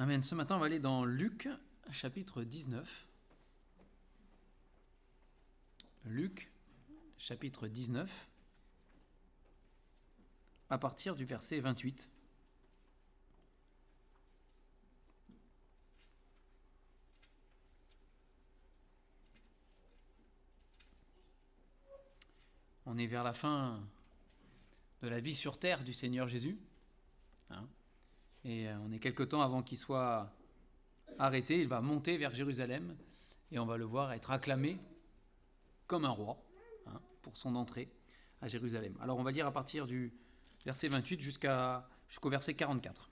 Amen. Ce matin, on va aller dans Luc, chapitre 19. Luc, chapitre 19, à partir du verset 28. On est vers la fin de la vie sur terre du Seigneur Jésus. Et on est quelque temps avant qu'il soit arrêté. Il va monter vers Jérusalem et on va le voir être acclamé comme un roi pour son entrée à Jérusalem. Alors on va lire à partir du verset 28 jusqu'au verset 44.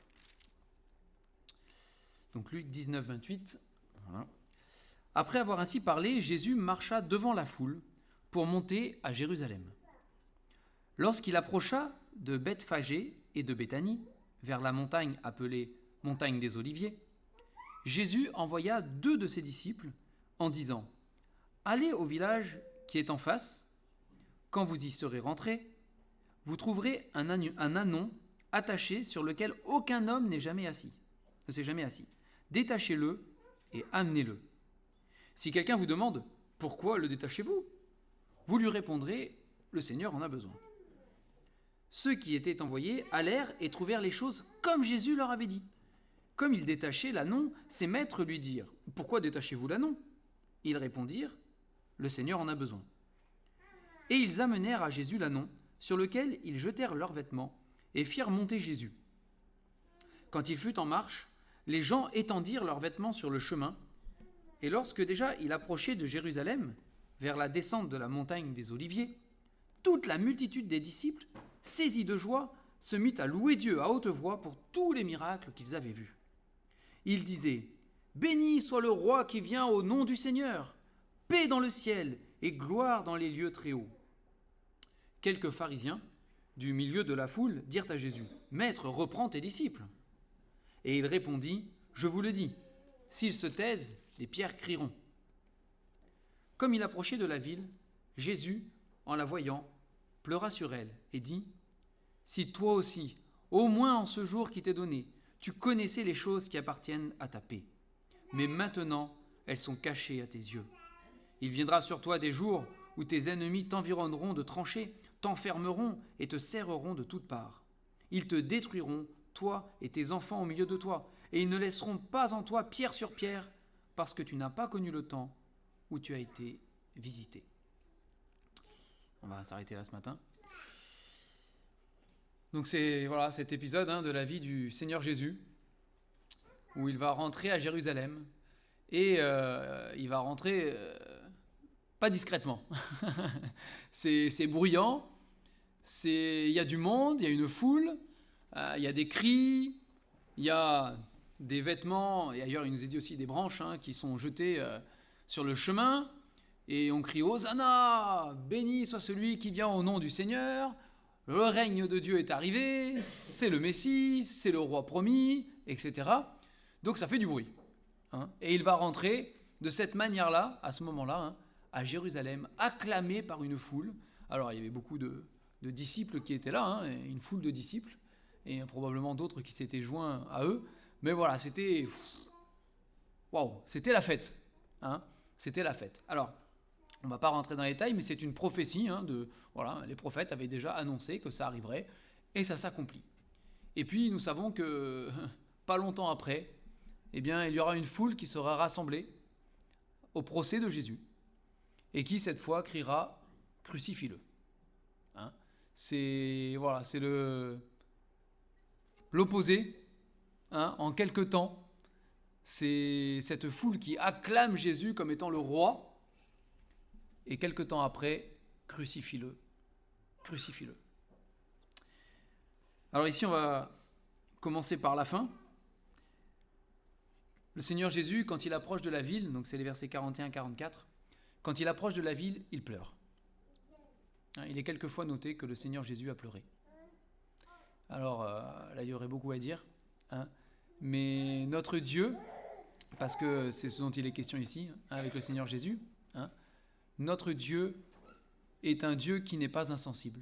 Donc Luc 19, 28. Voilà. Après avoir ainsi parlé, Jésus marcha devant la foule pour monter à Jérusalem. Lorsqu'il approcha de Bethphagée et de Béthanie, vers la montagne appelée montagne des Oliviers, Jésus envoya 2 de ses disciples en disant : « Allez au village qui est en face. Quand vous y serez rentrés, vous trouverez un ânon attaché sur lequel aucun homme ne s'est jamais assis. Détachez-le et amenez-le. Si quelqu'un vous demande « Pourquoi le détachez-vous » vous lui répondrez « Le Seigneur en a besoin. » Ceux qui étaient envoyés allèrent et trouvèrent les choses comme Jésus leur avait dit. Comme ils détachaient l'ânon, ses maîtres lui dirent : « Pourquoi détachez-vous l'ânon » Ils répondirent : « Le Seigneur en a besoin. » Et ils amenèrent à Jésus l'ânon, sur lequel ils jetèrent leurs vêtements et firent monter Jésus. Quand il fut en marche, les gens étendirent leurs vêtements sur le chemin, et lorsque déjà il approchait de Jérusalem, vers la descente de la montagne des Oliviers, toute la multitude des disciples, saisis de joie, se mit à louer Dieu à haute voix pour tous les miracles qu'ils avaient vus. Ils disaient : « Béni soit le roi qui vient au nom du Seigneur, paix dans le ciel et gloire dans les lieux très hauts. » Quelques pharisiens, du milieu de la foule, dirent à Jésus : « Maître, reprends tes disciples. » Et il répondit : « Je vous le dis, s'ils se taisent, les pierres crieront. » Comme il approchait de la ville, Jésus, en la voyant, pleura sur elle et dit : « Si toi aussi, au moins en ce jour qui t'est donné, tu connaissais les choses qui appartiennent à ta paix. Mais maintenant, elles sont cachées à tes yeux. Il viendra sur toi des jours où tes ennemis t'environneront de tranchées, t'enfermeront et te serreront de toutes parts. Ils te détruiront, toi et tes enfants au milieu de toi, et ils ne laisseront pas en toi pierre sur pierre, parce que tu n'as pas connu le temps où tu as été visité. » On va s'arrêter là ce matin. Donc c'est cet épisode de la vie du Seigneur Jésus, où il va rentrer à Jérusalem, et il va rentrer pas discrètement. c'est bruyant, il y a du monde, il y a une foule, il y a des cris, il y a des vêtements, et ailleurs il nous est dit aussi des branches qui sont jetées sur le chemin, et on crie « Hosanna ! Béni soit celui qui vient au nom du Seigneur ! Le règne de Dieu est arrivé, c'est le Messie, c'est le roi promis, etc. » Donc ça fait du bruit. Et il va rentrer de cette manière-là, à ce moment-là, à Jérusalem, acclamé par une foule. Alors il y avait beaucoup de disciples qui étaient là, une foule de disciples, et probablement d'autres qui s'étaient joints à eux. Mais voilà, c'était la fête. C'était la fête. Alors, on ne va pas rentrer dans les détails, mais c'est une prophétie. Les prophètes avaient déjà annoncé que ça arriverait, et ça s'accomplit. Et puis, nous savons que, pas longtemps après, il y aura une foule qui sera rassemblée au procès de Jésus, et qui, cette fois, criera « Crucifie-le ». C'est l'opposé. En quelque temps, c'est cette foule qui acclame Jésus comme étant le roi, et quelque temps après, crucifie-le. Crucifie-le. Alors ici, on va commencer par la fin. Le Seigneur Jésus, quand il approche de la ville, donc c'est les versets 41-44, quand il approche de la ville, il pleure. Il est quelquefois noté que le Seigneur Jésus a pleuré. Alors, là, il y aurait beaucoup à dire. Mais notre Dieu, parce que c'est ce dont il est question ici, avec le Seigneur Jésus, notre Dieu est un Dieu qui n'est pas insensible.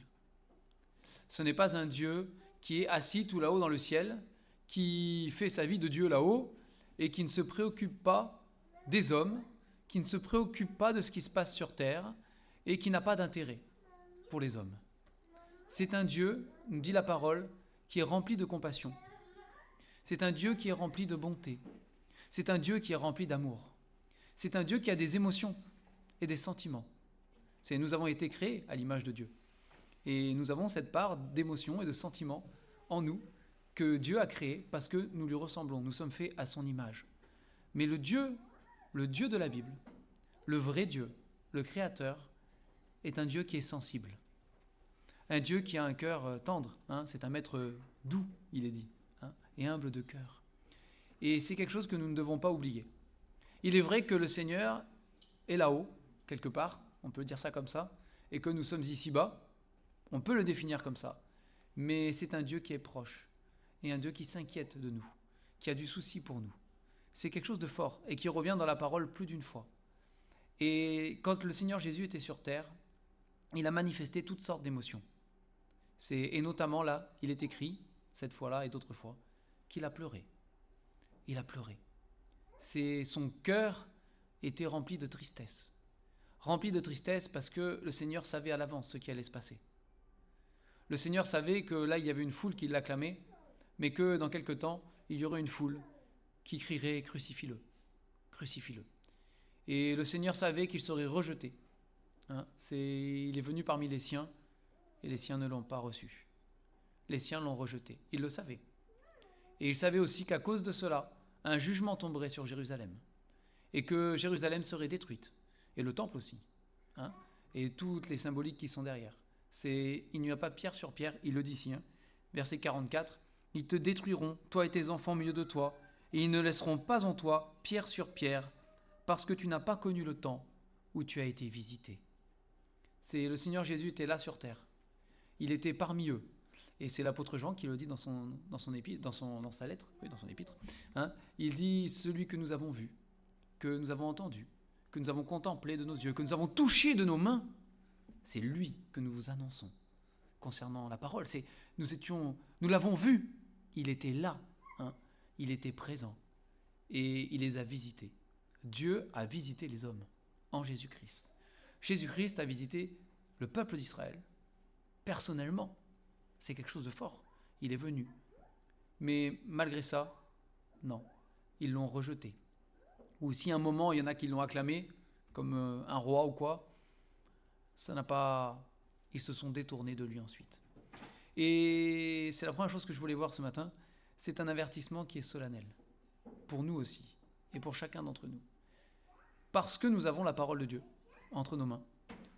Ce n'est pas un Dieu qui est assis tout là-haut dans le ciel, qui fait sa vie de Dieu là-haut, et qui ne se préoccupe pas des hommes, qui ne se préoccupe pas de ce qui se passe sur terre et qui n'a pas d'intérêt pour les hommes. C'est un Dieu, nous dit la parole, qui est rempli de compassion. C'est un Dieu qui est rempli de bonté. C'est un Dieu qui est rempli d'amour. C'est un Dieu qui a des émotions et des sentiments. Nous avons été créés à l'image de Dieu. Et nous avons cette part d'émotions et de sentiments en nous que Dieu a créé parce que nous lui ressemblons. Nous sommes faits à son image. Mais le Dieu de la Bible, le vrai Dieu, le Créateur, est un Dieu qui est sensible. Un Dieu qui a un cœur tendre. C'est un maître doux, il est dit, et humble de cœur. Et c'est quelque chose que nous ne devons pas oublier. Il est vrai que le Seigneur est là-haut, quelque part, on peut dire ça comme ça, et que nous sommes ici-bas, on peut le définir comme ça. Mais c'est un Dieu qui est proche, et un Dieu qui s'inquiète de nous, qui a du souci pour nous. C'est quelque chose de fort, et qui revient dans la parole plus d'une fois. Et quand le Seigneur Jésus était sur terre, il a manifesté toutes sortes d'émotions. Et notamment là, il est écrit, cette fois-là et d'autres fois, qu'il a pleuré. Il a pleuré. Son cœur était rempli de tristesse. Rempli de tristesse parce que le Seigneur savait à l'avance ce qui allait se passer. Le Seigneur savait que là, il y avait une foule qui l'acclamait, mais que dans quelque temps, il y aurait une foule qui crierait « Crucifie-le, crucifie-le ». Et le Seigneur savait qu'il serait rejeté. Il est venu parmi les siens, et les siens ne l'ont pas reçu. Les siens l'ont rejeté. Il le savait. Et il savait aussi qu'à cause de cela, un jugement tomberait sur Jérusalem. Et que Jérusalem serait détruite. Et le temple aussi. Et toutes les symboliques qui sont derrière. Il n'y a pas pierre sur pierre, il le dit ici. Verset 44. Ils te détruiront, toi et tes enfants au milieu de toi, et ils ne laisseront pas en toi pierre sur pierre, parce que tu n'as pas connu le temps où tu as été visité. Le Seigneur Jésus était là sur terre. Il était parmi eux. Et c'est l'apôtre Jean qui le dit dans sa lettre, oui, dans son épître. Il dit, celui que nous avons vu, que nous avons entendu, que nous avons contemplé de nos yeux, que nous avons touché de nos mains, c'est lui que nous vous annonçons concernant la parole. Nous l'avons vu, il était là, il était présent et il les a visités. Dieu a visité les hommes en Jésus-Christ. Jésus-Christ a visité le peuple d'Israël personnellement. C'est quelque chose de fort. Il est venu. Mais malgré ça, non, ils l'ont rejeté. Ou si à un moment, il y en a qui l'ont acclamé, comme un roi ou quoi, ils se sont détournés de lui ensuite. Et c'est la première chose que je voulais voir ce matin. C'est un avertissement qui est solennel. Pour nous aussi. Et pour chacun d'entre nous. Parce que nous avons la parole de Dieu entre nos mains.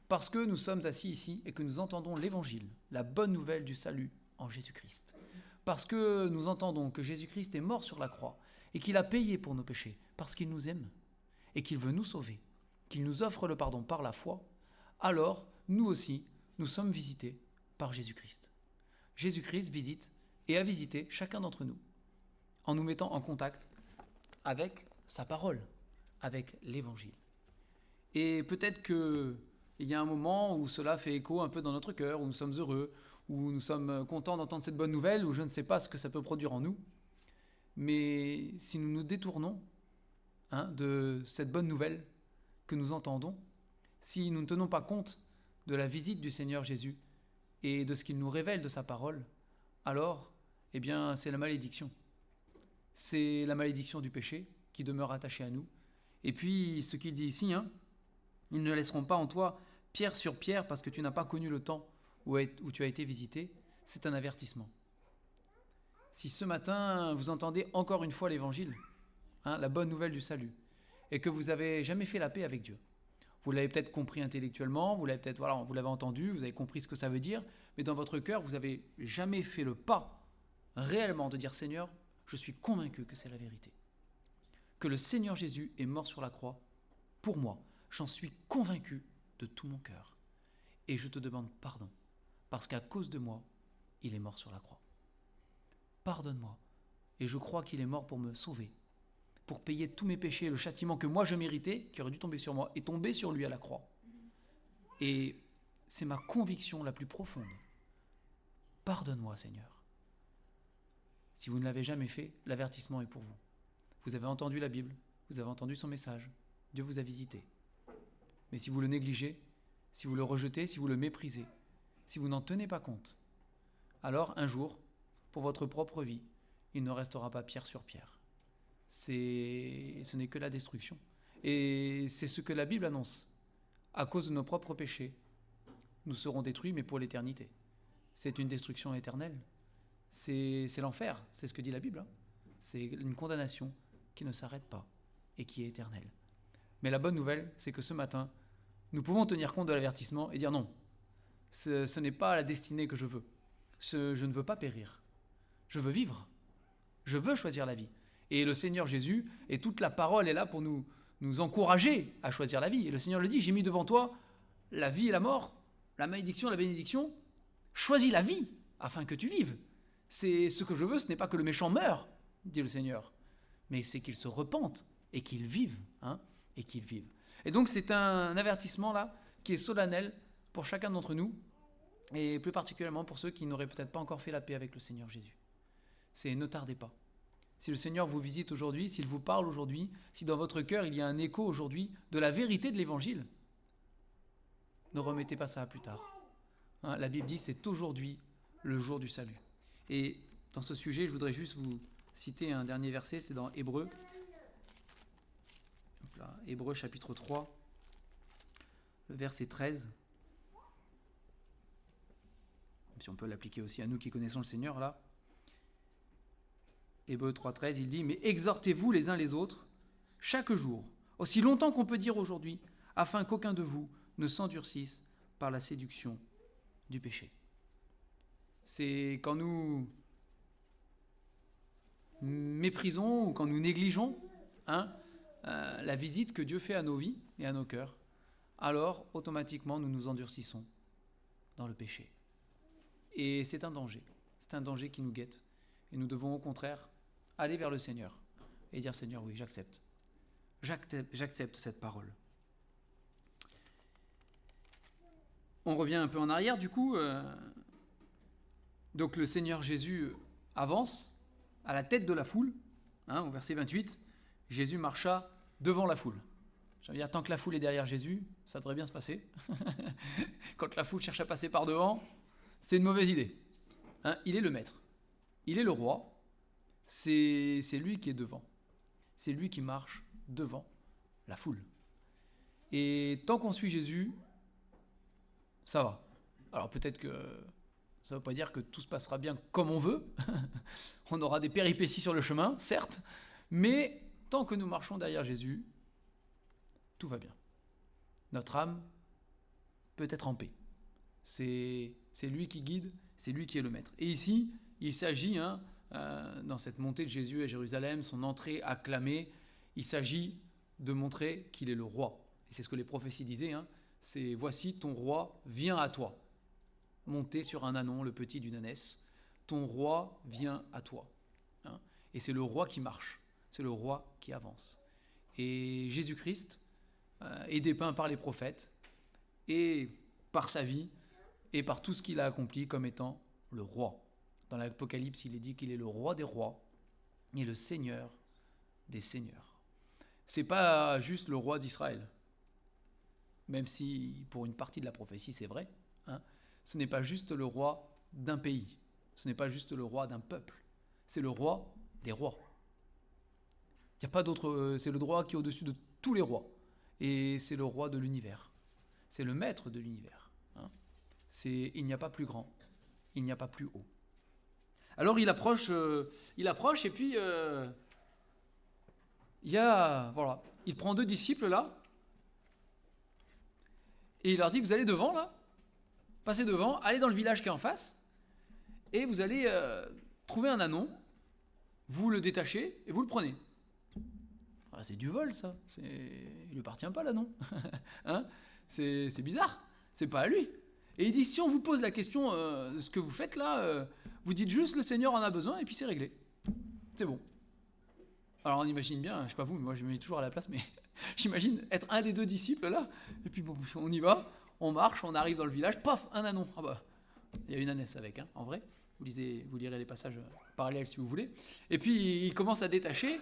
Parce que nous sommes assis ici et que nous entendons l'évangile, la bonne nouvelle du salut en Jésus-Christ. Parce que nous entendons que Jésus-Christ est mort sur la croix et qu'il a payé pour nos péchés, parce qu'il nous aime et qu'il veut nous sauver, qu'il nous offre le pardon par la foi, alors nous aussi, nous sommes visités par Jésus-Christ. Jésus-Christ visite et a visité chacun d'entre nous en nous mettant en contact avec sa parole, avec l'évangile. Et peut-être qu'il y a un moment où cela fait écho un peu dans notre cœur, où nous sommes heureux, où nous sommes contents d'entendre cette bonne nouvelle, où je ne sais pas ce que ça peut produire en nous. Mais si nous nous détournons de cette bonne nouvelle que nous entendons, si nous ne tenons pas compte de la visite du Seigneur Jésus et de ce qu'il nous révèle de sa parole, alors, c'est la malédiction. C'est la malédiction du péché qui demeure attachée à nous. Et puis, ce qu'il dit ici, ils ne laisseront pas en toi pierre sur pierre parce que tu n'as pas connu le temps où tu as été visité. C'est un avertissement. Si ce matin, vous entendez encore une fois l'évangile, la bonne nouvelle du salut, et que vous n'avez jamais fait la paix avec Dieu, vous l'avez peut-être compris intellectuellement, vous l'avez entendu, vous avez compris ce que ça veut dire, mais dans votre cœur, vous n'avez jamais fait le pas réellement de dire « Seigneur, je suis convaincu que c'est la vérité. Que le Seigneur Jésus est mort sur la croix pour moi. J'en suis convaincu de tout mon cœur. Et je te demande pardon, parce qu'à cause de moi, il est mort sur la croix. Pardonne-moi. Et je crois qu'il est mort pour me sauver, pour payer tous mes péchés et le châtiment que moi je méritais, qui aurait dû tomber sur moi, est tombé sur lui à la croix. Et c'est ma conviction la plus profonde. Pardonne-moi, Seigneur. Si vous ne l'avez jamais fait, l'avertissement est pour vous. Vous avez entendu la Bible, vous avez entendu son message, Dieu vous a visité. Mais si vous le négligez, si vous le rejetez, si vous le méprisez, si vous n'en tenez pas compte, alors un jour, pour votre propre vie, il ne restera pas pierre sur pierre. Ce n'est que la destruction. Et c'est ce que la Bible annonce. À cause de nos propres péchés, nous serons détruits, mais pour l'éternité. C'est une destruction éternelle. C'est l'enfer, c'est ce que dit la Bible. C'est une condamnation qui ne s'arrête pas et qui est éternelle. Mais la bonne nouvelle, c'est que ce matin, nous pouvons tenir compte de l'avertissement et dire non, ce n'est pas la destinée que je veux. Je ne veux pas périr. Je veux vivre. Je veux choisir la vie. Et le Seigneur Jésus, et toute la parole est là pour nous encourager à choisir la vie. Et le Seigneur le dit, j'ai mis devant toi la vie et la mort, la malédiction et la bénédiction. Choisis la vie afin que tu vives. C'est ce que je veux, ce n'est pas que le méchant meure, dit le Seigneur, mais c'est qu'il se repente et qu'il vive. Et qu'il vive. Et donc c'est un avertissement là qui est solennel pour chacun d'entre nous, et plus particulièrement pour ceux qui n'auraient peut-être pas encore fait la paix avec le Seigneur Jésus. C'est ne tardez pas. Si le Seigneur vous visite aujourd'hui, s'il vous parle aujourd'hui, si dans votre cœur il y a un écho aujourd'hui de la vérité de l'Évangile, ne remettez pas ça à plus tard. La Bible dit c'est aujourd'hui le jour du salut. Et dans ce sujet, je voudrais juste vous citer un dernier verset, c'est dans Hébreux. Hébreux chapitre 3, le verset 13. Si on peut l'appliquer aussi à nous qui connaissons le Seigneur là. Hébreux 3,13, il dit « Mais exhortez-vous les uns les autres, chaque jour, aussi longtemps qu'on peut dire aujourd'hui, afin qu'aucun de vous ne s'endurcisse par la séduction du péché. » C'est quand nous méprisons ou quand nous négligeons la visite que Dieu fait à nos vies et à nos cœurs, alors automatiquement nous nous endurcissons dans le péché. Et c'est un danger qui nous guette. Et nous devons au contraire aller vers le Seigneur et dire Seigneur, oui, j'accepte cette parole. On revient un peu en arrière du coup. Donc le Seigneur Jésus avance à la tête de la foule. Au verset 28, Jésus marcha devant la foule. J'allais dire, tant que la foule est derrière Jésus, ça devrait bien se passer. Quand la foule cherche à passer par devant, c'est une mauvaise idée. Il est le maître, il est le roi, c'est lui qui est devant. C'est lui qui marche devant la foule. Et tant qu'on suit Jésus, ça va. Alors peut-être que ça ne veut pas dire que tout se passera bien comme on veut. On aura des péripéties sur le chemin, certes, mais tant que nous marchons derrière Jésus, tout va bien. Notre âme peut être en paix. C'est lui qui guide, c'est lui qui est le maître. Et ici, il s'agit, dans cette montée de Jésus à Jérusalem, son entrée acclamée, il s'agit de montrer qu'il est le roi. Et c'est ce que les prophéties disaient, c'est « Voici ton roi vient à toi ». Monté sur un ânon, le petit d'une ânesse, ton roi vient à toi. Et c'est le roi qui marche, c'est le roi qui avance. Et Jésus-Christ est dépeint par les prophètes et par sa vie et par tout ce qu'il a accompli comme étant le roi. Dans l'Apocalypse, il est dit qu'il est le roi des rois et le seigneur des seigneurs. C'est pas juste le roi d'Israël, même si pour une partie de la prophétie c'est vrai. Ce n'est pas juste le roi d'un pays, ce n'est pas juste le roi d'un peuple, c'est le roi des rois. Il n'y a pas d'autre, c'est le roi qui est au-dessus de tous les rois, et c'est le roi de l'univers, c'est le maître de l'univers. Il n'y a pas plus grand, il n'y a pas plus haut. Alors il approche et puis il prend 2 disciples là, et il leur dit, vous allez devant là, passez devant, allez dans le village qui est en face, et vous allez trouver un ânon, vous le détachez et vous le prenez. C'est du vol ça, il ne lui appartient pas l'ânon. C'est bizarre, c'est pas à lui. Et il dit, si on vous pose la question de ce que vous faites là, vous dites juste le Seigneur en a besoin et puis c'est réglé. C'est bon. Alors on imagine bien, je sais pas vous, mais moi je me mets toujours à la place, mais j'imagine être un des 2 disciples là, et puis bon, on y va, on marche, on arrive dans le village, paf, un ânon. Ah bah, il y a une ânesse avec, en vrai. Vous lirez les passages parallèles si vous voulez. Et puis il commence à détacher,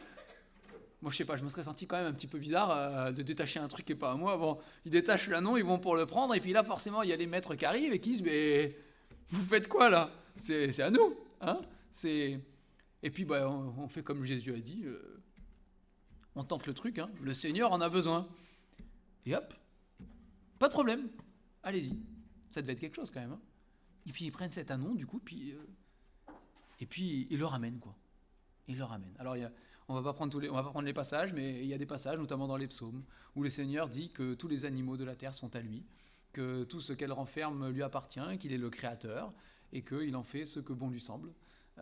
Moi, je sais pas, je me serais senti quand même un petit peu bizarre de détacher un truc qui n'est pas à moi. Bon, ils détachent l'anneau, ils vont pour le prendre, et puis là, forcément, il y a les maîtres qui arrivent et qui disent, mais vous faites quoi là? C'est à nous, hein? Et puis, bah, on fait comme Jésus a dit, on tente le truc, hein? Le Seigneur en a besoin. Et hop, pas de problème, allez-y. Ça devait être quelque chose quand même, hein? Et puis ils prennent cet anneau, du coup, et puis ils le ramènent, quoi. Ils le ramènent. Alors, on va pas prendre les passages, mais il y a des passages, notamment dans les psaumes, où le Seigneur dit que tous les animaux de la terre sont à lui, que tout ce qu'elle renferme lui appartient, qu'il est le Créateur, et qu'il en fait ce que bon lui semble.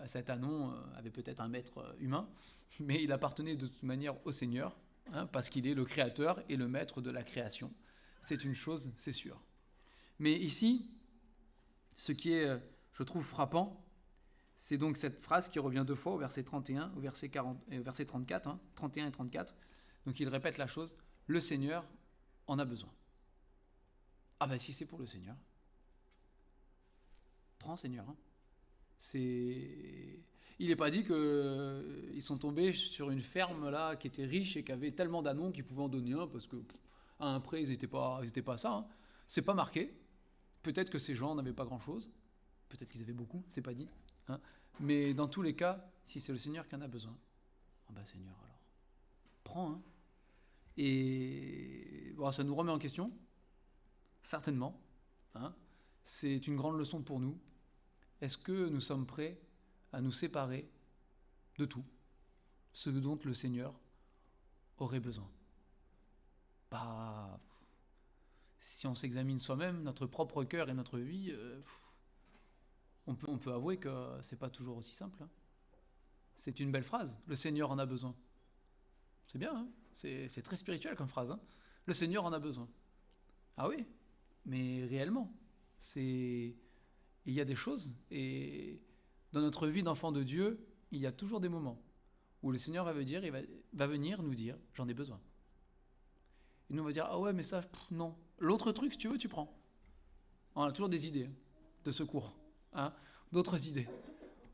Cet anneau avait peut-être un maître humain, mais il appartenait de toute manière au Seigneur, hein, parce qu'il est le Créateur et le maître de la création. C'est une chose, c'est sûr. Mais ici, ce qui est, je trouve, frappant, c'est donc cette phrase qui revient deux fois au verset 31, au verset 34, hein, 31 et 34. Donc il répète la chose, le Seigneur en a besoin. Ah ben si c'est pour le Seigneur, prends Seigneur. Hein. Il n'est pas dit qu'ils sont tombés sur une ferme là qui était riche et qui avait tellement d'anneaux qu'ils pouvaient en donner un parce que à un près ils n'étaient pas à ça. Hein. C'est pas marqué. Peut-être que ces gens n'avaient pas grand-chose. Peut-être qu'ils avaient beaucoup, c'est pas dit. Hein. Mais dans tous les cas, si c'est le Seigneur qui en a besoin, oh ben Seigneur alors, prends. Hein. Et bon, ça nous remet en question, certainement. Hein. C'est une grande leçon pour nous. Est-ce que nous sommes prêts à nous séparer de tout, ce dont le Seigneur aurait besoin? Bah, si on s'examine soi-même, notre propre cœur et notre vie, on peut avouer que c'est pas toujours aussi simple. Hein. C'est une belle phrase, le Seigneur en a besoin. C'est bien, hein, c'est très spirituel comme phrase. Hein. Le Seigneur en a besoin. Ah oui, mais réellement, il y a des choses, et dans notre vie d'enfant de Dieu, il y a toujours des moments où le Seigneur va venir nous dire, j'en ai besoin. Et nous on va dire, ah ouais, mais ça, non. L'autre truc, si tu veux, tu prends. On a toujours des idées de secours, hein, d'autres idées.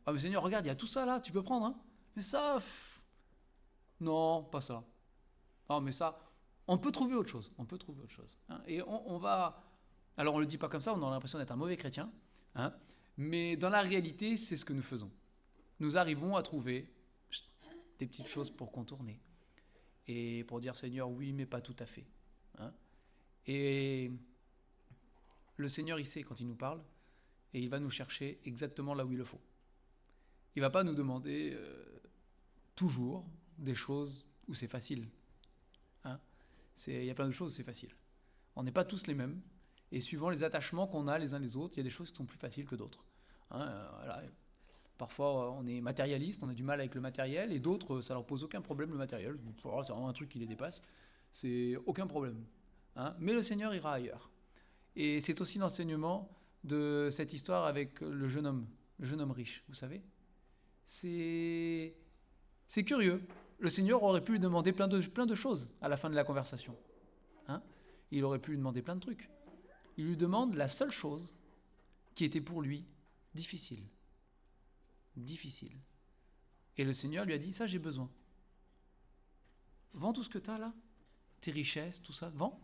Ah mais Seigneur, regarde, il y a tout ça là, tu peux prendre. Hein. Mais ça, non, pas ça. Ah mais ça, on peut trouver autre chose. Hein. Et on va... Alors on ne le dit pas comme ça, on a l'impression d'être un mauvais chrétien. Hein, mais dans la réalité, c'est ce que nous faisons. Nous arrivons à trouver des petites choses pour contourner. Et pour dire Seigneur, oui, mais pas tout à fait. Hein. Et le Seigneur, il sait quand il nous parle, et il va nous chercher exactement là où il le faut. Il ne va pas nous demander toujours des choses où c'est facile. Hein. Il y a plein de choses où c'est facile. On n'est pas tous les mêmes. Et suivant les attachements qu'on a les uns les autres, il y a des choses qui sont plus faciles que d'autres. Hein, voilà. Parfois, on est matérialiste, on a du mal avec le matériel, et d'autres, ça leur pose aucun problème le matériel. C'est vraiment un truc qui les dépasse. C'est aucun problème. Hein. Mais le Seigneur ira ailleurs. Et c'est aussi l'enseignement de cette histoire avec le jeune homme riche, vous savez. C'est curieux. Le Seigneur aurait pu lui demander plein de choses à la fin de la conversation. Hein. Il aurait pu lui demander plein de trucs. Il lui demande la seule chose qui était pour lui difficile. Difficile. Et le Seigneur lui a dit, ça j'ai besoin. Vends tout ce que tu as là, tes richesses, tout ça, vends,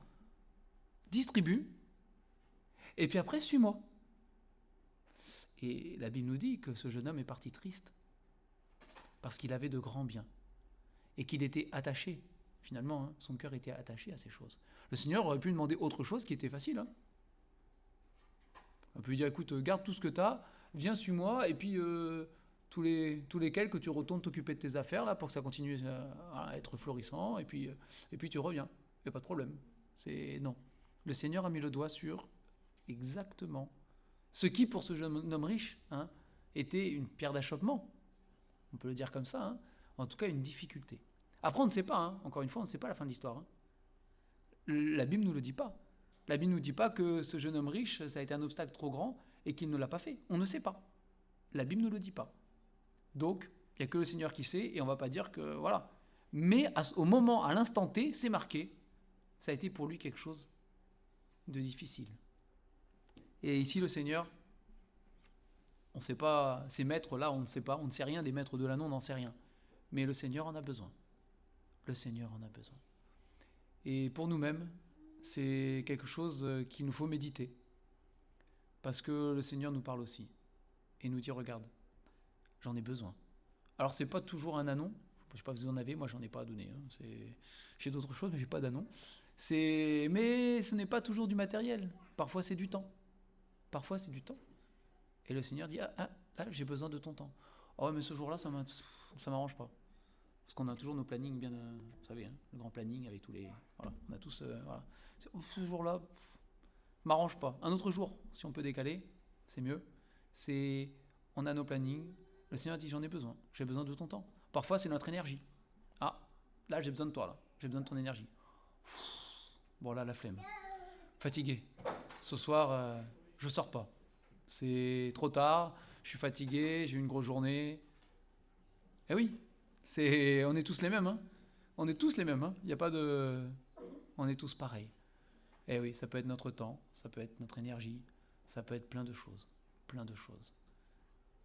distribue, et puis après suis-moi. Et la Bible nous dit que ce jeune homme est parti triste, parce qu'il avait de grands biens, et qu'il était attaché, finalement, hein, son cœur était attaché à ces choses. Le Seigneur aurait pu lui demander autre chose qui était facile. Hein. On peut lui dire, écoute, garde tout ce que tu as, viens, suis-moi, et puis tous les quelques, tu retournes t'occuper de tes affaires là pour que ça continue à être florissant, et puis tu reviens. Il n'y a pas de problème. Non. Le Seigneur a mis le doigt sur exactement ce qui, pour ce jeune homme riche, hein, était une pierre d'achoppement. On peut le dire comme ça. Hein. En tout cas, une difficulté. Après, on ne sait pas. Hein. Encore une fois, on ne sait pas la fin de l'histoire. Hein. La Bible ne nous le dit pas. La Bible ne nous dit pas que ce jeune homme riche, ça a été un obstacle trop grand et qu'il ne l'a pas fait. On ne sait pas. La Bible ne le dit pas. Donc, il n'y a que le Seigneur qui sait et on ne va pas dire que... Voilà. Mais au moment, à l'instant T, c'est marqué. Ça a été pour lui quelque chose de difficile. Et ici, le Seigneur, on ne sait pas... Ces maîtres-là, on ne sait pas. On ne sait rien des maîtres de l'anneau, on n'en sait rien. Mais le Seigneur en a besoin. le Seigneur en a besoin. Et pour nous-mêmes, c'est quelque chose qu'il nous faut méditer. Parce que le Seigneur nous parle aussi. Et nous dit, regarde, j'en ai besoin. Alors c'est pas toujours un anon. Je sais pas si vous en avez, moi j'en ai pas à donner. J'ai d'autres choses, mais j'ai pas d'anon. Mais ce n'est pas toujours du matériel. Parfois c'est du temps. Parfois c'est du temps. Et le Seigneur dit, là j'ai besoin de ton temps. Oh mais ce jour-là, ça m'arrange pas. Parce qu'on a toujours nos plannings bien, vous savez, hein, le grand planning avec tous les... Voilà, on a tous... voilà. Ce jour-là, m'arrange pas. Un autre jour, si on peut décaler, c'est mieux. On a nos plannings. Le Seigneur dit, j'en ai besoin. J'ai besoin de ton temps. Parfois, c'est notre énergie. Ah, là, j'ai besoin de toi, là. J'ai besoin de ton énergie. Bon, là, la flemme. Fatigué. Ce soir, je sors pas. C'est trop tard. Je suis fatigué. J'ai eu une grosse journée. Eh oui, on est tous les mêmes. Hein. On est tous les mêmes. Hein. Il n'y a pas de... On est tous pareils. Eh oui, ça peut être notre temps. Ça peut être notre énergie. Ça peut être plein de choses. Plein de choses.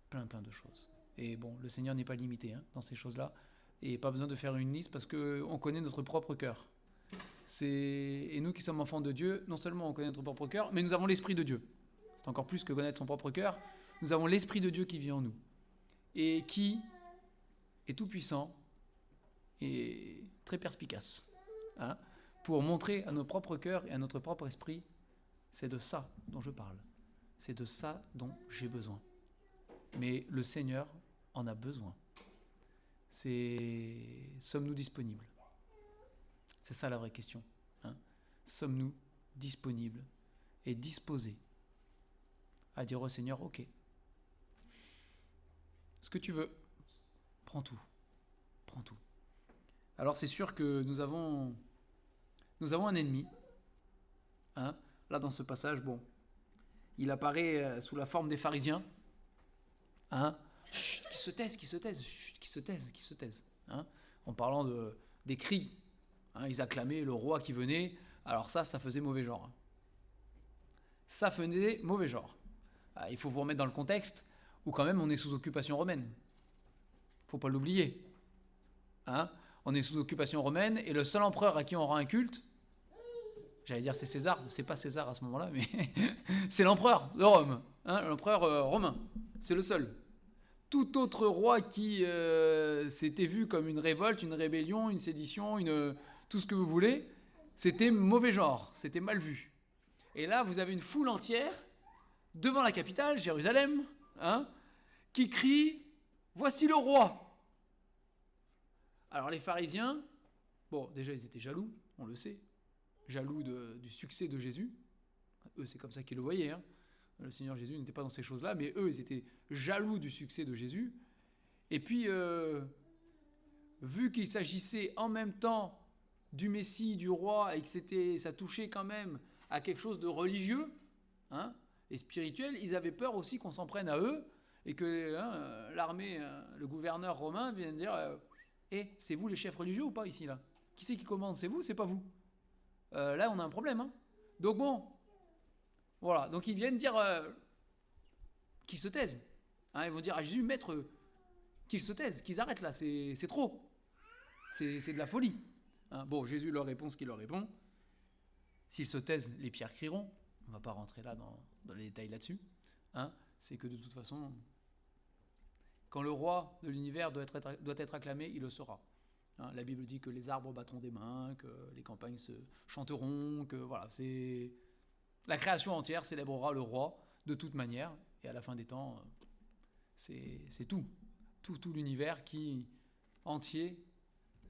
Plein de choses. Et bon, le Seigneur n'est pas limité dans ces choses-là. Et pas besoin de faire une liste parce qu'on connaît notre propre cœur. Et nous qui sommes enfants de Dieu, non seulement on connaît notre propre cœur, mais nous avons l'Esprit de Dieu. C'est encore plus que connaître son propre cœur. Nous avons l'Esprit de Dieu qui vit en nous. Et qui est tout puissant et très perspicace. Pour montrer à nos propres cœurs et à notre propre esprit, c'est de ça dont je parle. C'est de ça dont j'ai besoin. Mais le Seigneur en a besoin. Sommes-nous disponibles? C'est ça la vraie question. Sommes-nous disponibles et disposés à dire au Seigneur, ok, ce que tu veux, prends tout. Alors c'est sûr que nous avons un ennemi. Là dans ce passage, bon, il apparaît sous la forme des pharisiens. Chut, qui se taisent. En parlant des cris. Ils acclamaient le roi qui venait. Alors ça faisait mauvais genre. Ça faisait mauvais genre. Il faut vous remettre dans le contexte où quand même on est sous occupation romaine. Faut pas l'oublier. On est sous occupation romaine et le seul empereur à qui on rend un culte, j'allais dire c'est César, c'est pas César à ce moment-là, mais c'est l'empereur de Rome, l'empereur romain. C'est le seul. Tout autre roi qui s'était vu comme une révolte, une rébellion, une sédition, tout ce que vous voulez, c'était mauvais genre, c'était mal vu. Et là, vous avez une foule entière devant la capitale, Jérusalem, qui crie « Voici le roi !» Alors les pharisiens, bon, déjà ils étaient jaloux, on le sait, jaloux du succès de Jésus. Eux, c'est comme ça qu'ils le voyaient. Le Seigneur Jésus n'était pas dans ces choses-là, mais eux, ils étaient jaloux du succès de Jésus. Et puis, vu qu'il s'agissait en même temps du Messie, du roi, et que ça touchait quand même à quelque chose de religieux et spirituel, ils avaient peur aussi qu'on s'en prenne à eux et que l'armée, le gouverneur romain vienne dire c'est vous les chefs religieux ou pas ici là? Qui c'est qui commande? C'est vous, c'est pas vous? Là, on a un problème. Donc bon, voilà. Donc ils viennent dire qu'ils se taisent. Ils vont dire à Jésus, maître, qu'ils se taisent, qu'ils arrêtent là, c'est trop. C'est de la folie. Bon, Jésus leur répond ce qu'il leur répond. S'ils se taisent, les pierres crieront. On ne va pas rentrer là dans les détails là-dessus. C'est que de toute façon, quand le roi de l'univers doit être acclamé, il le sera. La Bible dit que les arbres battront des mains, que les campagnes se chanteront, que voilà, la création entière célébrera le roi de toute manière. Et à la fin des temps, c'est tout l'univers qui entier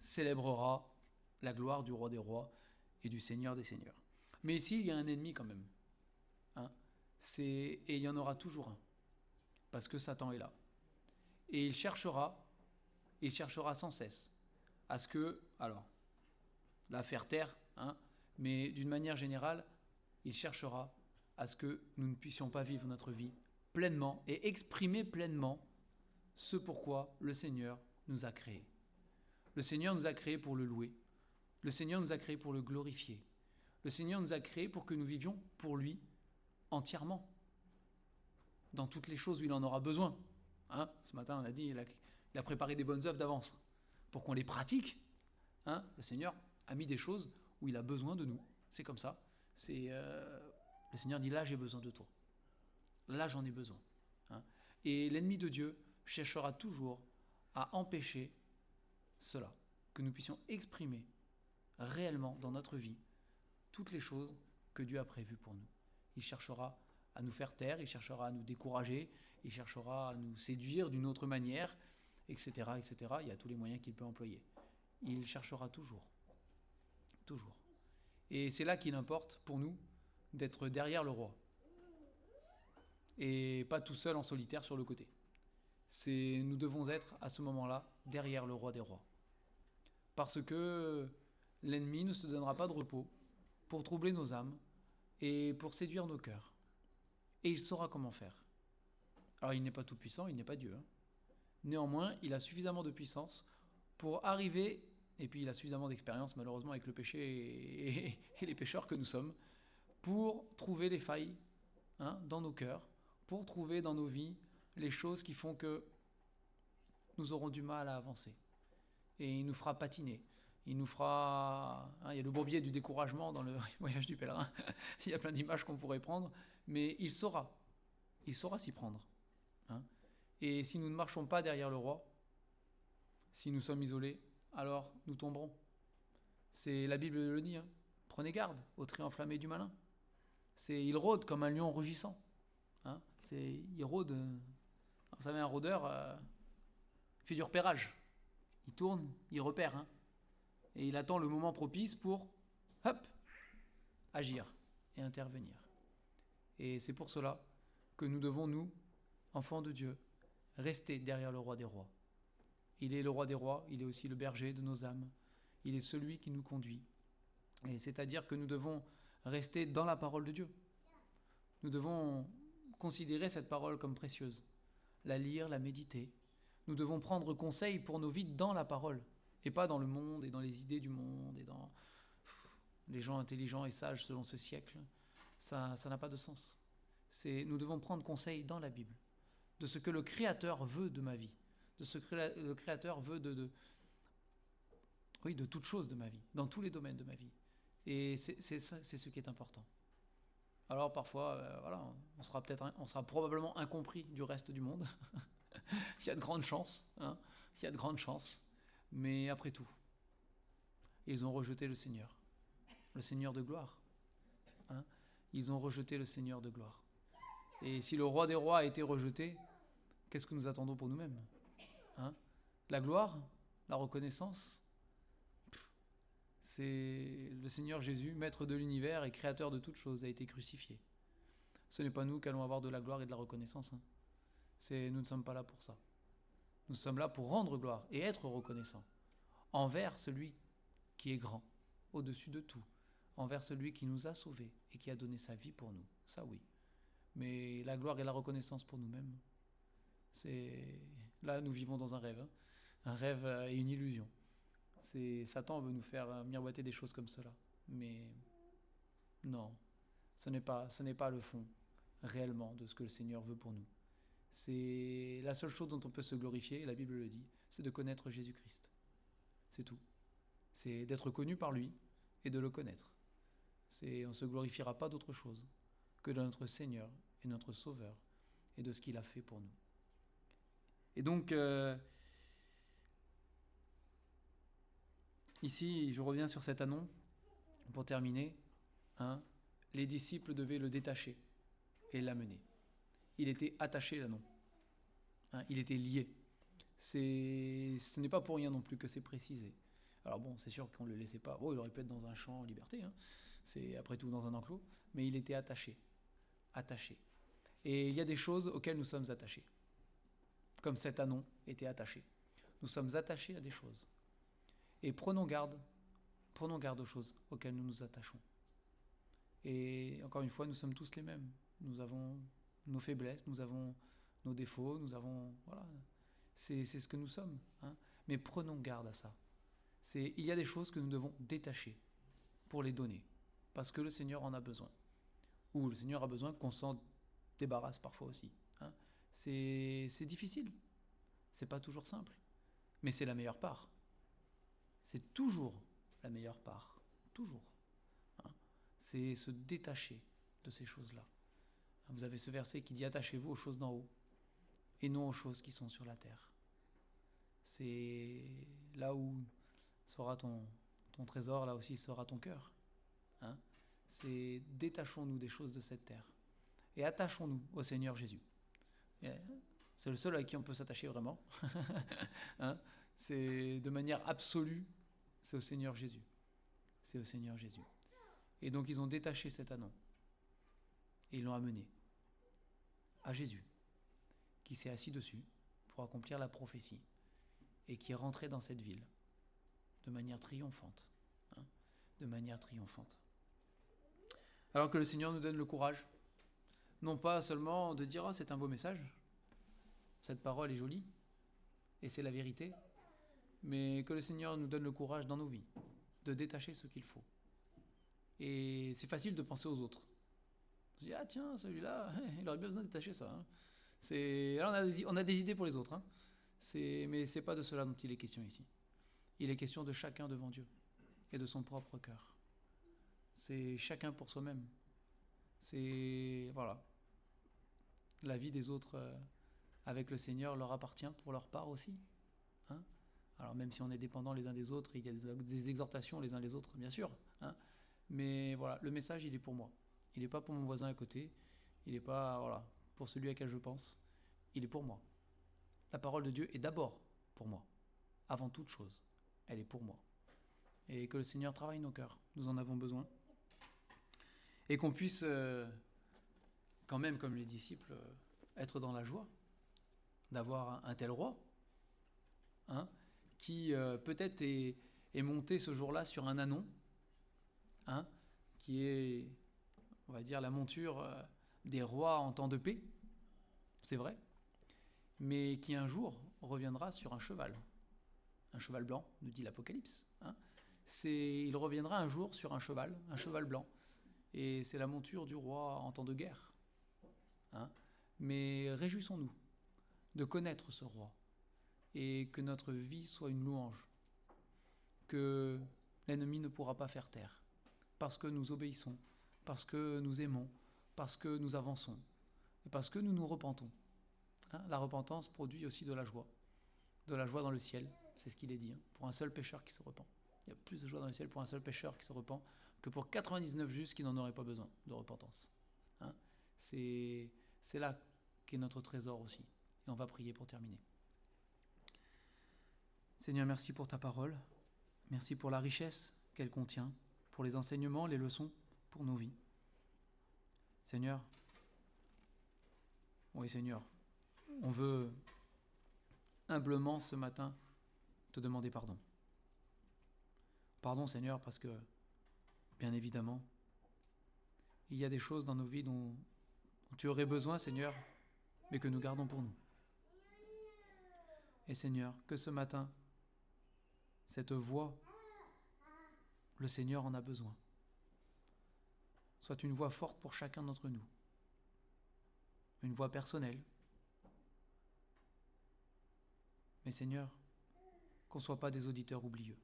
célébrera la gloire du roi des rois et du Seigneur des seigneurs. Mais ici, il y a un ennemi quand même. Et il y en aura toujours un. Parce que Satan est là. Et il cherchera sans cesse à ce que, alors, la faire taire, mais d'une manière générale, il cherchera à ce que nous ne puissions pas vivre notre vie pleinement et exprimer pleinement ce pourquoi le Seigneur nous a créés. Le Seigneur nous a créés pour le louer. Le Seigneur nous a créés pour le glorifier. Le Seigneur nous a créés pour que nous vivions pour lui entièrement, dans toutes les choses où il en aura besoin. Ce matin, on a dit, il a préparé des bonnes œuvres d'avance pour qu'on les pratique Hein, le Seigneur a mis des choses où il a besoin de nous. C'est comme ça. Le Seigneur dit là j'ai besoin de toi. Là j'en ai besoin. Hein. Et l'ennemi de Dieu cherchera toujours à empêcher cela, que nous puissions exprimer réellement dans notre vie toutes les choses que Dieu a prévues pour nous. Il cherchera à nous faire taire, il cherchera à nous décourager, il cherchera à nous séduire d'une autre manière, etc., etc. Il y a tous les moyens qu'il peut employer. Il cherchera toujours. Toujours. Et c'est là qu'il importe pour nous d'être derrière le roi. Et pas tout seul en solitaire sur le côté. Nous devons être à ce moment-là derrière le roi des rois. Parce que l'ennemi ne se donnera pas de repos pour troubler nos âmes et pour séduire nos cœurs. Et il saura comment faire. Alors il n'est pas tout puissant, il n'est pas Dieu. Hein. Néanmoins, il a suffisamment de puissance pour arriver, et puis il a suffisamment d'expérience malheureusement avec le péché et les pécheurs que nous sommes, pour trouver les failles dans nos cœurs, pour trouver dans nos vies les choses qui font que nous aurons du mal à avancer. Et il nous fera patiner. Il nous fera... il y a le bourbier du découragement dans le voyage du pèlerin. Il y a plein d'images qu'on pourrait prendre, mais il saura s'y prendre. Et si nous ne marchons pas derrière le roi, si nous sommes isolés, alors nous tomberons. La Bible le dit, prenez garde au trait enflammé du malin. Il rôde comme un lion rugissant. Il rôde... vous savez, un rôdeur fait du repérage. Il tourne, il repère. Et il attend le moment propice pour, agir et intervenir. Et c'est pour cela que nous devons, nous, enfants de Dieu, rester derrière le roi des rois. Il est le roi des rois, il est aussi le berger de nos âmes. Il est celui qui nous conduit. Et c'est-à-dire que nous devons rester dans la parole de Dieu. Nous devons considérer cette parole comme précieuse, la lire, la méditer. Nous devons prendre conseil pour nos vies dans la parole, et pas dans le monde et dans les idées du monde et dans les gens intelligents et sages selon ce siècle. Ça n'a pas de sens. Nous devons prendre conseil dans la Bible, de ce que le Créateur veut de ma vie, de ce que le Créateur veut de toute chose de ma vie, dans tous les domaines de ma vie. Et c'est ce qui est important. Alors parfois, on sera probablement incompris du reste du monde. Il y a de grandes chances, il y a de grandes chances. Mais après tout, ils ont rejeté le Seigneur de gloire. Ils ont rejeté le Seigneur de gloire. Et si le roi des rois a été rejeté, qu'est-ce que nous attendons pour nous-mêmes ? La gloire, la reconnaissance, c'est le Seigneur Jésus, maître de l'univers et créateur de toutes choses, a été crucifié. Ce n'est pas nous qui allons avoir de la gloire et de la reconnaissance. Nous ne sommes pas là pour ça. Nous sommes là pour rendre gloire et être reconnaissants envers celui qui est grand, au-dessus de tout, envers celui qui nous a sauvés et qui a donné sa vie pour nous. Ça oui. Mais la gloire et la reconnaissance pour nous-mêmes, là nous vivons dans un rêve. Un rêve et une illusion. Satan veut nous faire miroiter des choses comme cela. Mais non, ce n'est pas le fond réellement de ce que le Seigneur veut pour nous. C'est la seule chose dont on peut se glorifier, et la Bible le dit, c'est de connaître Jésus-Christ. C'est tout. C'est d'être connu par lui et de le connaître. On ne se glorifiera pas d'autre chose que de notre Seigneur et notre Sauveur et de ce qu'il a fait pour nous. Et donc, ici, je reviens sur cet anon pour terminer. Les disciples devaient le détacher et l'amener. Il était attaché, l'anon. Il était lié. Ce n'est pas pour rien non plus que c'est précisé. Alors bon, c'est sûr qu'on ne le laissait pas. Il aurait pu être dans un champ en liberté. C'est après tout dans un enclos. Mais il était attaché. Attaché. Et il y a des choses auxquelles nous sommes attachés. Comme cet anon était attaché. Nous sommes attachés à des choses. Et prenons garde aux choses auxquelles nous nous attachons. Et encore une fois, nous sommes tous les mêmes. Nous avons nos faiblesses, nous avons nos défauts, voilà, c'est ce que nous sommes. Mais prenons garde à ça. Il y a des choses que nous devons détacher pour les donner, parce que le Seigneur en a besoin. Ou le Seigneur a besoin qu'on s'en débarrasse parfois aussi. C'est difficile, c'est pas toujours simple, mais c'est la meilleure part. c'est toujours la meilleure part. Toujours. Hein. C'est se détacher de ces choses-là. Vous avez ce verset qui dit « Attachez-vous aux choses d'en haut et non aux choses qui sont sur la terre ». C'est là où sera ton trésor, là aussi sera ton cœur. Hein. C'est détachons-nous des choses de cette terre et attachons-nous au Seigneur Jésus. C'est le seul à qui on peut s'attacher vraiment. Hein. C'est de manière absolue, c'est au Seigneur Jésus. C'est au Seigneur Jésus. Et donc ils ont détaché cet anneau et ils l'ont amené à Jésus, qui s'est assis dessus pour accomplir la prophétie et qui est rentré dans cette ville de manière triomphante. Hein, de manière triomphante. Alors que le Seigneur nous donne le courage, non pas seulement de dire « Ah, c'est un beau message, cette parole est jolie, et c'est la vérité », mais que le Seigneur nous donne le courage dans nos vies, de détacher ce qu'il faut. Et c'est facile de penser aux autres. On se dit « Ah tiens, celui-là, il aurait bien besoin de détacher ça. Hein. » Alors on a des idées pour les autres, hein. Mais ce n'est pas de cela dont il est question ici. Il est question de chacun devant Dieu et de son propre cœur. C'est chacun pour soi-même. C'est, voilà, la vie des autres avec le Seigneur leur appartient pour leur part aussi. Hein. Alors même si on est dépendants les uns des autres, il y a des exhortations les uns les autres, bien sûr. Hein. Mais voilà, le message, il est pour moi. Il n'est pas pour mon voisin à côté. Il n'est pas pour celui à qui je pense. Il est pour moi. La parole de Dieu est d'abord pour moi. Avant toute chose, elle est pour moi. Et que le Seigneur travaille nos cœurs. Nous en avons besoin. Et qu'on puisse, quand même, comme les disciples, être dans la joie d'avoir un tel roi, hein, qui peut-être est monté ce jour-là sur un ânon, hein, qui est, on va dire, la monture des rois en temps de paix, c'est vrai, mais qui un jour reviendra sur un cheval blanc, nous dit l'Apocalypse. Hein. Il reviendra un jour sur un cheval blanc, et c'est la monture du roi en temps de guerre. Hein. Mais réjouissons-nous de connaître ce roi, et que notre vie soit une louange, que l'ennemi ne pourra pas faire taire, parce que nous obéissons, parce que nous aimons, parce que nous avançons, et parce que nous nous repentons. Hein, la repentance produit aussi de la joie dans le ciel, c'est ce qu'il est dit, hein, pour un seul pécheur qui se repent. Il y a plus de joie dans le ciel pour un seul pécheur qui se repent que pour 99 justes qui n'en auraient pas besoin de repentance. Hein, c'est là qu'est notre trésor aussi. Et on va prier pour terminer. Seigneur, merci pour ta parole. Merci pour la richesse qu'elle contient, pour les enseignements, les leçons pour nos vies. Seigneur, oui Seigneur, on veut humblement ce matin te demander pardon. Pardon Seigneur parce que, bien évidemment, il y a des choses dans nos vies dont tu aurais besoin Seigneur, mais que nous gardons pour nous. Et Seigneur, que ce matin, cette voix, le Seigneur en a besoin, soit une voix forte pour chacun d'entre nous. Une voix personnelle. Mais Seigneur, qu'on ne soit pas des auditeurs oublieux.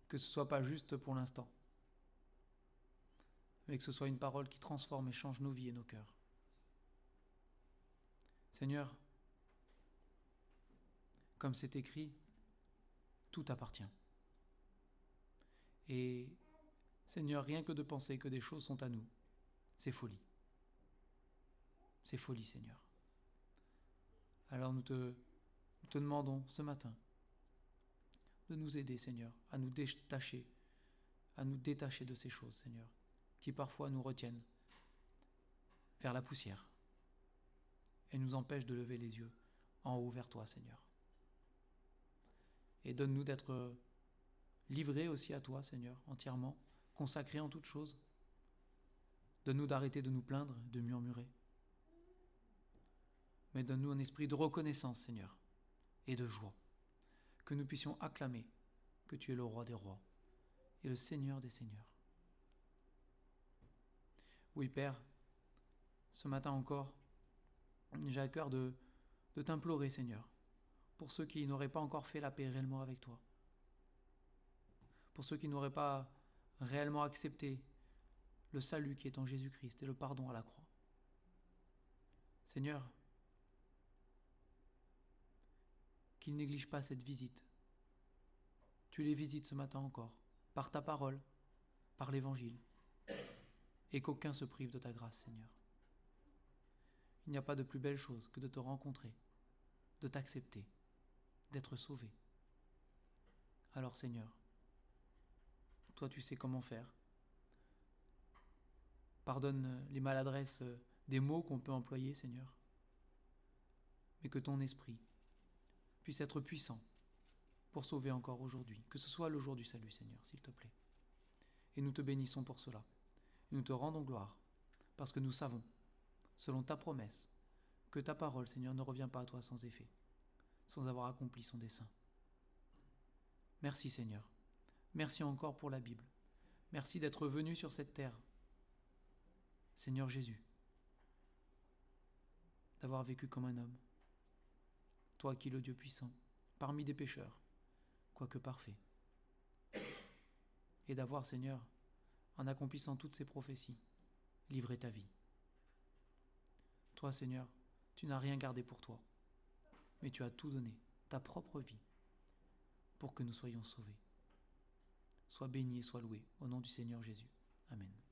Que ce ne soit pas juste pour l'instant, mais que ce soit une parole qui transforme et change nos vies et nos cœurs. Seigneur, comme c'est écrit, tout appartient. Et Seigneur, rien que de penser que des choses sont à nous, c'est folie. C'est folie, Seigneur. Alors nous te demandons ce matin de nous aider, Seigneur, à nous détacher de ces choses, Seigneur, qui parfois nous retiennent vers la poussière et nous empêchent de lever les yeux en haut vers toi, Seigneur. Et donne-nous d'être livrés aussi à toi, Seigneur, entièrement, consacrés en toutes choses. Donne-nous d'arrêter de nous plaindre, de murmurer. Mais donne-nous un esprit de reconnaissance, Seigneur, et de joie, que nous puissions acclamer que tu es le roi des rois et le Seigneur des seigneurs. Oui, Père, ce matin encore, j'ai à cœur de t'implorer, Seigneur, pour ceux qui n'auraient pas encore fait la paix réellement avec toi, pour ceux qui n'auraient pas réellement accepté le salut qui est en Jésus-Christ et le pardon à la croix. Seigneur, qu'ils négligent pas cette visite. Tu les visites ce matin encore, par ta parole, par l'Évangile, et qu'aucun se prive de ta grâce, Seigneur. Il n'y a pas de plus belle chose que de te rencontrer, de t'accepter, d'être sauvé. Alors, Seigneur, toi tu sais comment faire. Pardonne les maladresses des mots qu'on peut employer, Seigneur, mais que ton esprit puisse être puissant pour sauver encore aujourd'hui, que ce soit le jour du salut, Seigneur, s'il te plaît. Et nous te bénissons pour cela. Et nous te rendons gloire, parce que nous savons, selon ta promesse, que ta parole, Seigneur, ne revient pas à toi sans effet, sans avoir accompli son dessein. Merci, Seigneur. Merci encore pour la Bible. Merci d'être venu sur cette terre, Seigneur Jésus, d'avoir vécu comme un homme, toi qui es le Dieu puissant, parmi des pécheurs, quoique parfait, et d'avoir, Seigneur, en accomplissant toutes ces prophéties, livré ta vie. Toi, Seigneur, tu n'as rien gardé pour toi, mais tu as tout donné, ta propre vie, pour que nous soyons sauvés. Sois béni et sois loué, au nom du Seigneur Jésus. Amen.